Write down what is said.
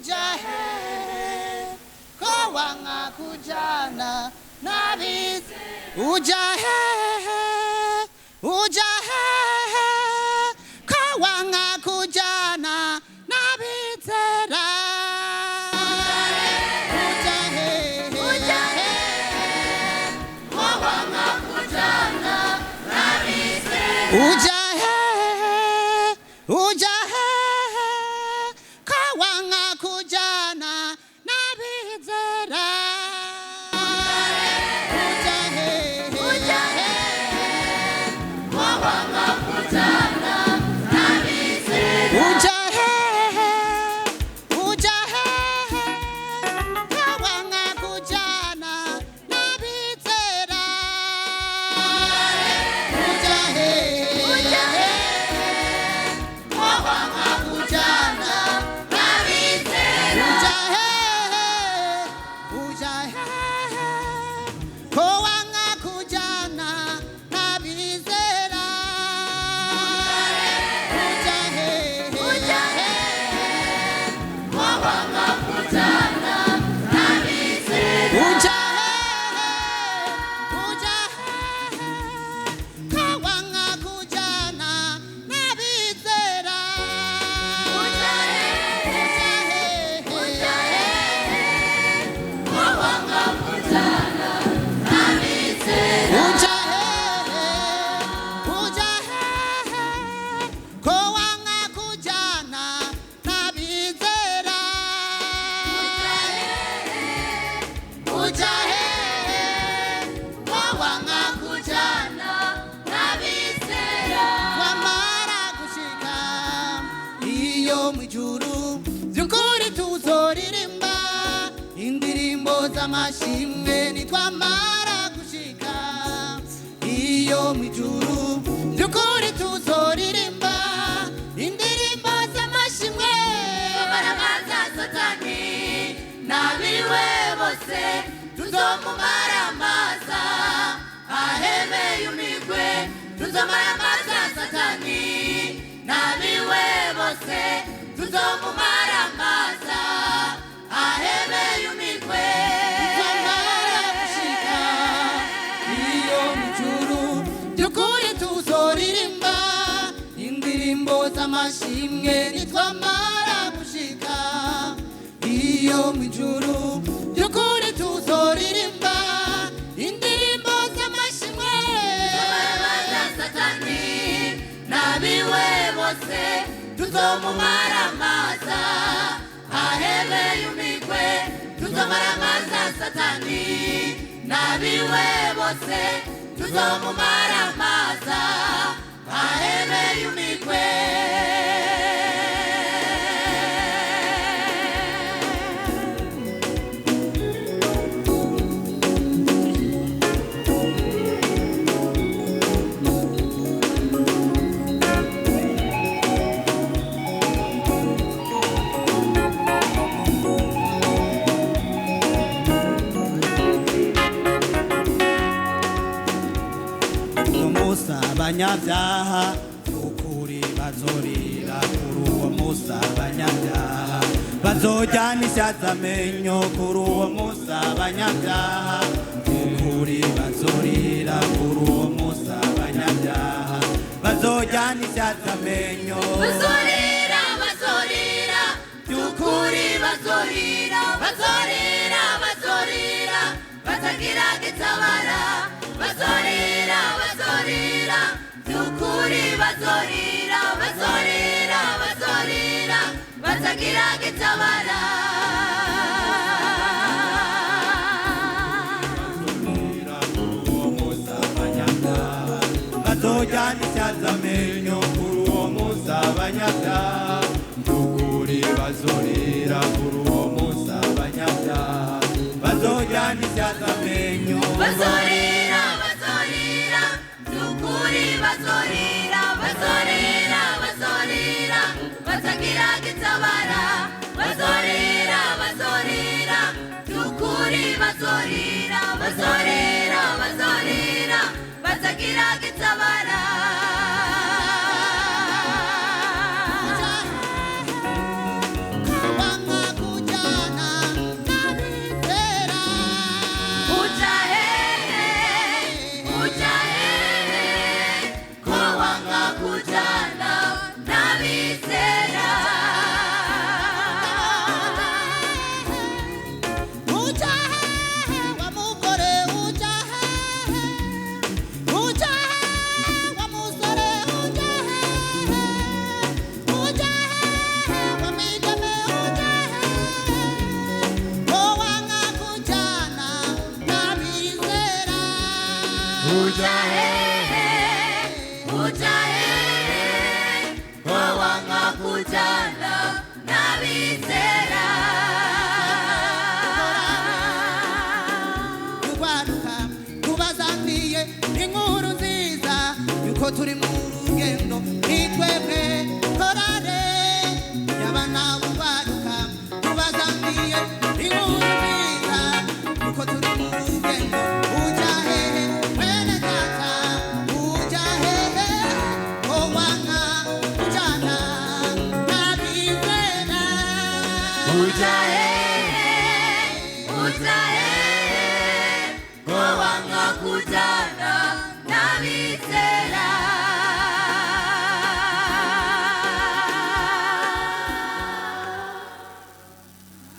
ujahe kowanga kujana nabiz ujahe kowanga kujana nabizera ujahe kowanga kujana nabizera Amashimwe nitwamara gushika iyo mwijuru byukuri tuzoririmba indirimbo z'amashimwe baramaza satani nabiriwe bose tuzomumaramaza ahebeye umigwe tuzomaramaza satani nabiriwe bose tuzomumaramaza ahebeye umigwe amashimwe nitwamara gushika iyo mwijuru byukuri tuzoririmba indirimbo z'amashimwe baramaza satani nabiwe bose tuzomumaramaza ahebeye umigwe tuzomaramaza satani nabiwe bose tuzomumaramaza ahebeye umigwe abanyabyaha ukuri bazorira kuri uwo musa abanyabyaha bazojyana ishyatsi amenyo kuri uwo musa abanyabyaha ukuri bazorira kuri uwo musa abanyabyaha bazojyana ishyatsi amenyo bazorira ukuri bazorira batagira gitabara bazorira ukuri bazorira batagira gitabara bazojyana ishyatsi amenyo kuri uwo musa abanyabyaha ukuri bazorira kuri uwo musa abanyabyaha bazojyana ishyatsi amenyo bazorira ukuri bazorira batagira gitabara bazorira ukuri bazorira batagira gitabara kowanga bizera urwaruka rubazaniye inkuru nziza yuko turi mu rugendo nitwebwe korale y'abana b'urwaruka rubazaniye inkuru nziza yuko turi mu rugendo ujya hehe mwene data ujya hehe wowana ujyana n'abizera ujya hehe ujya